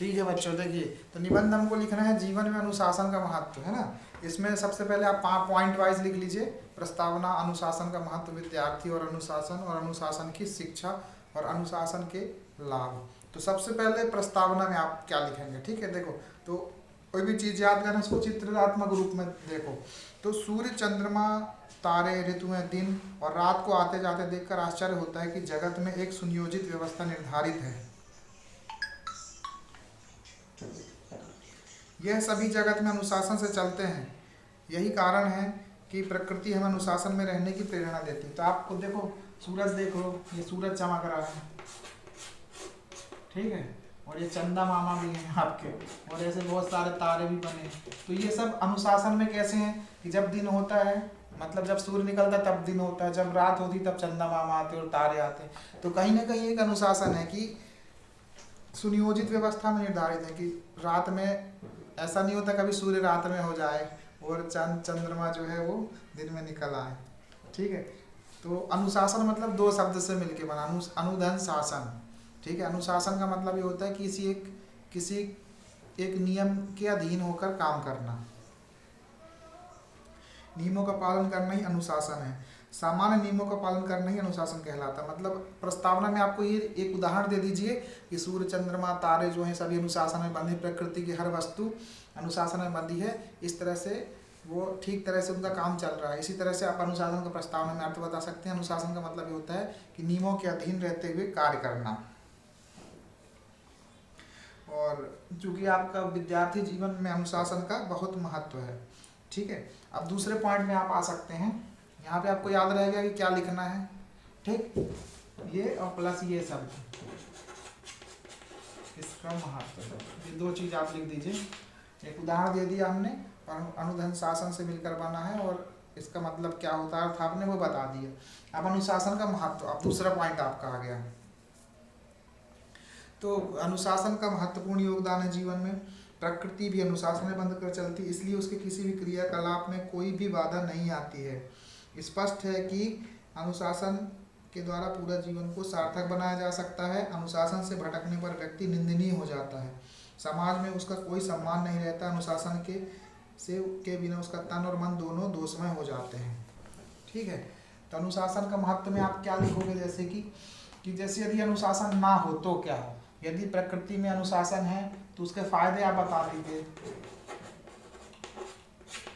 ठीक है बच्चों, देखिए तो निबंध हमको लिखना है जीवन में अनुशासन का महत्व, है ना। इसमें सबसे पहले आप पॉइंट वाइज लिख लीजिए। प्रस्तावना, अनुशासन का महत्व, विद्यार्थी और अनुशासन की शिक्षा और अनुशासन के लाभ। तो सबसे पहले प्रस्तावना में आप क्या लिखेंगे, ठीक है। देखो तो कोई भी चीज़ याद करना उसको चित्रात्मक रूप में देखो। तो सूर्य, चंद्रमा, तारे, ऋतुएं, दिन और रात को आते जाते देखकर आश्चर्य होता है कि जगत में एक सुनियोजित व्यवस्था निर्धारित है। यह सभी जगत में अनुशासन से चलते हैं। यही कारण है कि प्रकृति हमें अनुशासन में रहने की प्रेरणा देती है। तो आपको देखो सूरज देख लो, ये सूरज चमक रहा है, ठीक है, और ये चंदा मामा भी हैं आपके, और ऐसे बहुत सारे तारे भी बने हैं। तो ये सब अनुशासन में कैसे हैं कि जब दिन होता है, मतलब जब सूर्य निकलता है तब दिन होता है, जब रात होती तब चंदा मामा आते और तारे आते हैं। तो कहीं ना कहीं एक अनुशासन है कि सुनियोजित व्यवस्था में निर्धारित है कि रात में ऐसा नहीं होता कभी सूर्य रात में हो जाए और चंद्रमा जो है वो दिन में निकल आए, ठीक है। तो अनुशासन मतलब दो शब्द से मिलके बना, अनुधन शासन, ठीक है। अनुशासन का मतलब ये होता है कि किसी एक नियम के अधीन होकर काम करना, नियमों का पालन करना ही अनुशासन है। सामान्य नियमों का पालन करना ही अनुशासन कहलाता है। मतलब प्रस्तावना में आपको ये एक उदाहरण दे दीजिए कि सूर्य, चंद्रमा, तारे जो हैं सभी अनुशासन में बंधी, प्रकृति की हर वस्तु अनुशासन में बंधी है। इस तरह से वो ठीक तरह से उनका काम चल रहा है। इसी तरह से आप अनुशासन का प्रस्तावना में अर्थ बता सकते हैं। अनुशासन का मतलब ये होता है कि नियमों के अधीन रहते हुए कार्य करना। और चूंकि आपका विद्यार्थी जीवन में अनुशासन का बहुत महत्व है, ठीक है। अब दूसरे पॉइंट में आप आ सकते हैं। यहाँ पे आपको याद रहेगा कि क्या लिखना है, ठीक, ये और प्लस ये सब इसका महत्व है। ये दो चीज आप लिख दीजिए। एक उदाहरण दे दिया हमने, अनुधन शासन से मिलकर बना है और इसका मतलब क्या होता है अर्थ आपने वो बता दिया। अब अनुशासन का महत्व, अब दूसरा पॉइंट आपका आ गया। तो अनुशासन का महत्वपूर्ण योगदान है जीवन में। प्रकृति भी अनुशासन में बंध कर चलती, इसलिए उसके किसी भी क्रियाकलाप में कोई भी बाधा नहीं आती है। स्पष्ट है कि अनुशासन के द्वारा पूरा जीवन को सार्थक बनाया जा सकता है। अनुशासन से भटकने पर व्यक्ति निंदनीय हो जाता है, समाज में उसका कोई सम्मान नहीं रहता। अनुशासन के बिना उसका तन और मन दोनों दोषमय हो जाते हैं, ठीक है। तो अनुशासन का महत्व में आप क्या लिखोगे, जैसे कि जैसे यदि अनुशासन ना हो तो क्या हो। यदि प्रकृति में अनुशासन है तो उसके फायदे आप बता दीजिए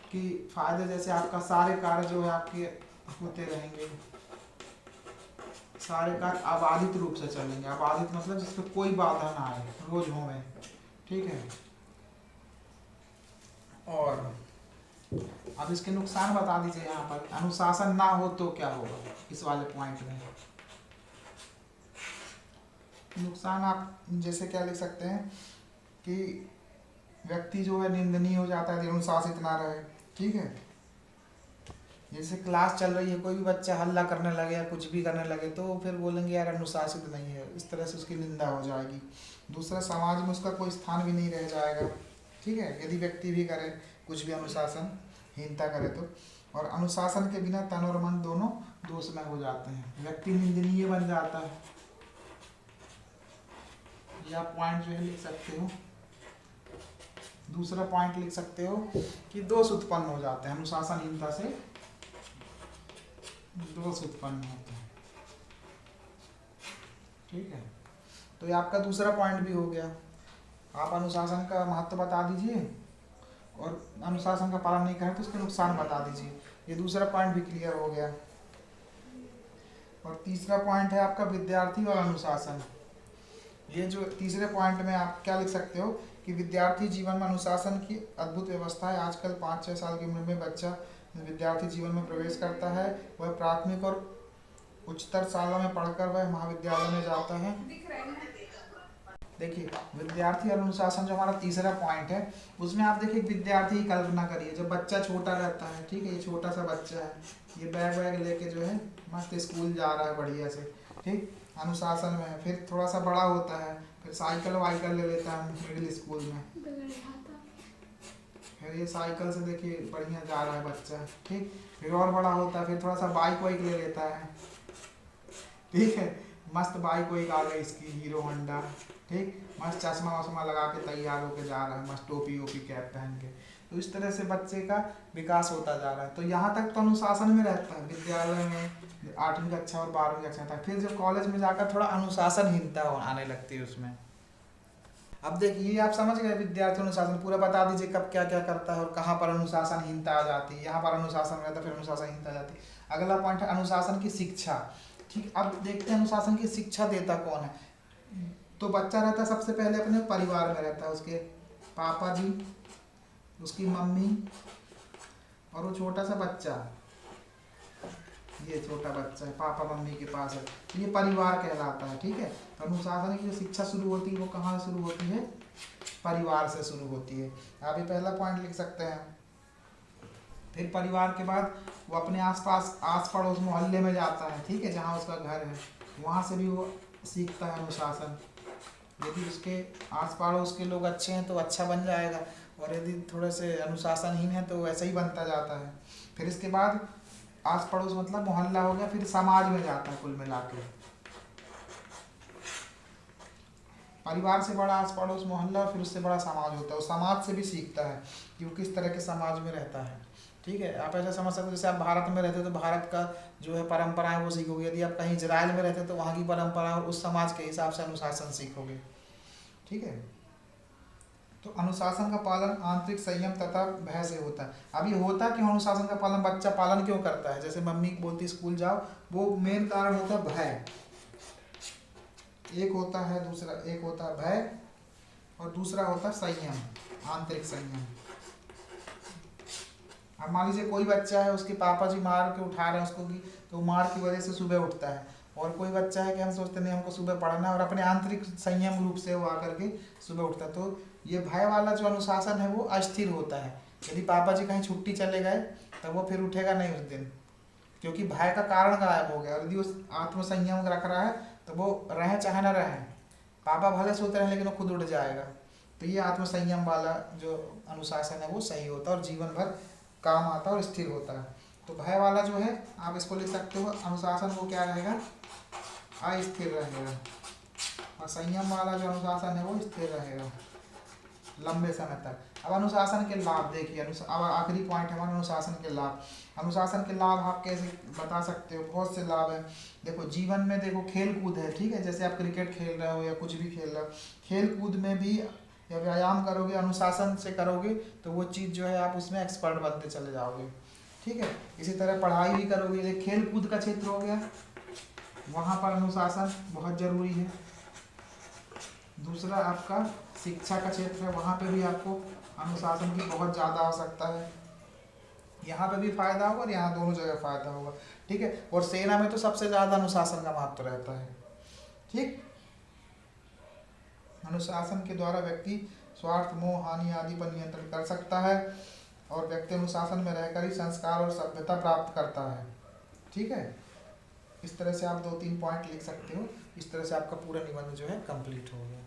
कि फायदे जैसे आपका सारे कार्य जो है आपके होते रहेंगे, सारे कार्य अबाधित रूप से चलेंगे। अबाधित मतलब जिसमें कोई बाधा ना आए, रोज होवे, ठीक है। और अब इसके नुकसान बता दीजिए। यहाँ पर अनुशासन ना हो तो क्या होगा, इस वाले पॉइंट में नुकसान आप जैसे क्या लिख सकते हैं कि व्यक्ति जो है निंदनीय हो जाता है, अनुशासित ना रहे, ठीक है। जैसे क्लास चल रही है, कोई भी बच्चा हल्ला करने लगे या कुछ भी करने लगे तो फिर बोलेंगे यार अनुशासित नहीं है, इस तरह से उसकी निंदा हो जाएगी। दूसरा, समाज में उसका कोई स्थान भी नहीं रह जाएगा, ठीक है, यदि व्यक्ति भी करे कुछ भी अनुशासनहीनता करे तो। और अनुशासन के बिना तन और मन दोनों दोषमय हो जाते हैं, व्यक्ति निंदनीय बन जाता है। यह पॉइंट जो है लिख सकते हो। दूसरा पॉइंट लिख सकते हो कि दोष उत्पन्न हो जाते हैं, अनुशासनहीनता से दोष उत्पन्न होते हैं, ठीक है। तो ये आपका दूसरा पॉइंट भी हो गया। आप अनुशासन का महत्व बता दीजिए और अनुशासन का पालन नहीं करें तो उसके नुकसान बता दीजिए। ये दूसरा पॉइंट भी क्लियर हो गया। और तीसरा पॉइंट है आपका विद्यार्थी और अनुशासन। ये जो तीसरे पॉइंट में आप क्या लिख सकते हो कि विद्यार्थी जीवन में अनुशासन की अद्भुत व्यवस्था है। आजकल 5-6 साल की उम्र में बच्चा विद्यार्थी जीवन में प्रवेश करता है। वह प्राथमिक और उच्चतर शाला में पढ़कर वह महाविद्यालय में जाता है। देखिए विद्यार्थी और अनुशासन जो हमारा तीसरा पॉइंट है, उसमें आप देखिए विद्यार्थी की कल्पना करिए, जब बच्चा छोटा रहता है, ठीक है, ये छोटा सा बच्चा है, ये बैग वैग लेके जो है मस्त स्कूल जा रहा है बढ़िया से, ठीक, अनुशासन में है। फिर थोड़ा सा बड़ा होता है, फिर साइकिल वाइकल ले लेता है मिडिल स्कूल में, फिर ये साइकिल से देखिए बढ़िया जा रहा है बच्चा, ठीक। फिर और बड़ा होता है, फिर थोड़ा सा बाइक वाइक ले लेता है, ठीक है, मस्त बाइक वाइक आ गई इसकी हीरो होंडा, ठीक, मस्त चश्मा वश्मा लगा के तैयार होके जा रहा है, मस्त टोपी वोपी कैप पहन के। तो इस तरह से बच्चे का विकास होता जा रहा है। तो यहाँ तक तो अनुशासन में रहता है विद्यालय में, 8वीं कक्षा और 12वीं कक्षा तक। फिर जब कॉलेज में जाकर थोड़ा अनुशासनहीनता आने लगती है उसमें। अब देखिए आप समझ गए विद्यार्थी अनुशासन, पूरा बता दीजिए कब क्या क्या करता है और कहाँ पर अनुशासनहीनता आ जाती है। यहाँ पर अनुशासन रहता है, फिर अनुशासनहीनता आ जाती है। अगला पॉइंट है अनुशासन की शिक्षा। ठीक, अब देखते हैं अनुशासन की शिक्षा देता कौन है। तो बच्चा रहता है सबसे पहले अपने परिवार में रहता है, उसके पापा जी, उसकी मम्मी और वो छोटा सा बच्चा, ये छोटा बच्चा है पापा मम्मी के पास है, तो ये परिवार कहलाता है। ठीक है, तो अनुशासन की जो शिक्षा शुरू होती है वो कहाँ शुरू होती है, परिवार से शुरू होती है। आप ये पहला पॉइंट लिख सकते हैं। फिर परिवार के बाद वो अपने आसपास आस पड़ोस मोहल्ले में जाता है, ठीक है, जहाँ उसका घर है, वहाँ से भी वो सीखता है अनुशासन। यदि उसके आस पड़ोस के लोग अच्छे हैं तो अच्छा बन जाएगा, और यदि थोड़े से अनुशासनहीन है तो वैसे ही बनता जाता है। फिर इसके बाद आस पड़ोस मतलब मोहल्ला हो गया, फिर समाज में जाता है। कुल मिला के परिवार से बड़ा आस पड़ोस मोहल्ला, फिर उससे बड़ा समाज होता है। वो समाज से भी सीखता है कि वो किस तरह के समाज में रहता है। ठीक है, आप ऐसा समझ सकते हो जैसे आप भारत में रहते हो तो भारत का जो है परंपराएं वो सीखोगे। यदि आप कहीं इजराइल में रहते हो तो वहाँ की परंपरा और उस समाज के हिसाब से अनुशासन सीखोगे। ठीक है, तो अनुशासन का पालन आंतरिक संयम तथा भय से होता है। अब ये होता क्यों अनुशासन का पालन, बच्चा पालन क्यों करता है, जैसे मम्मी बोलती स्कूल जाओ, वो मेन कारण होता है भय। एक होता है दूसरा, एक होता है भय और दूसरा होता है संयम, आंतरिक संयम। अब मान लीजिए कोई बच्चा है, उसके पापा जी मार के उठा रहे हैं उसको की, तो मार की वजह से सुबह उठता है। और कोई बच्चा है कि हम सोचते नहीं हमको सुबह पढ़ना है, और अपने आंतरिक संयम रूप से वो आकर के सुबह उठता है। तो ये भय वाला जो अनुशासन है वो अस्थिर होता है। यदि पापा जी कहीं छुट्टी चले गए तो वो फिर उठेगा नहीं उस दिन, क्योंकि भय का कारण गायब हो गया। और यदि उस आत्मसंयम रख रहा है तो वो रहे चाहे ना रहे, पापा भले सोते रहे लेकिन वो खुद उठ जाएगा। तो ये आत्मसंयम वाला जो अनुशासन है वो सही होता है और जीवन भर काम आता है और स्थिर होता है। तो भय वाला जो है आप इसको लिख सकते हो, अनुशासन वो क्या रहेगा, अस्थिर रहेगा। और संयम वाला जो अनुशासन है वो स्थिर रहेगा लंबे समय तक। अब अनुशासन के लाभ देखिए, अब आखिरी पॉइंट है हमारा अनुशासन के लाभ। अनुशासन के लाभ आप कैसे बता सकते हो, बहुत से लाभ है। देखो जीवन में देखो खेल कूद है, ठीक है, जैसे आप क्रिकेट खेल रहे हो या कुछ भी खेल रहे हो, खेल कूद में भी या व्यायाम करोगे अनुशासन से करोगे तो वो चीज़ जो है आप उसमें एक्सपर्ट बनते चले जाओगे। ठीक है, इसी तरह पढ़ाई भी करोगे, खेल कूद का क्षेत्र हो गया, वहाँ पर अनुशासन बहुत ज़रूरी है। दूसरा आपका शिक्षा का क्षेत्र है, वहाँ पे भी आपको अनुशासन की बहुत ज़्यादा आवश्यकता है। यहाँ पे भी फायदा होगा और यहाँ दोनों जगह फायदा होगा। ठीक है, और सेना में तो सबसे ज़्यादा अनुशासन का महत्व रहता है। ठीक, अनुशासन के द्वारा व्यक्ति स्वार्थ मोह हानि आदि पर नियंत्रण कर सकता है और व्यक्ति अनुशासन में रहकर ही संस्कार और सभ्यता प्राप्त करता है। ठीक है, इस तरह से आप 2-3 पॉइंट लिख सकते हो। इस तरह से आपका पूरा निबंध जो है कंप्लीट हो गया।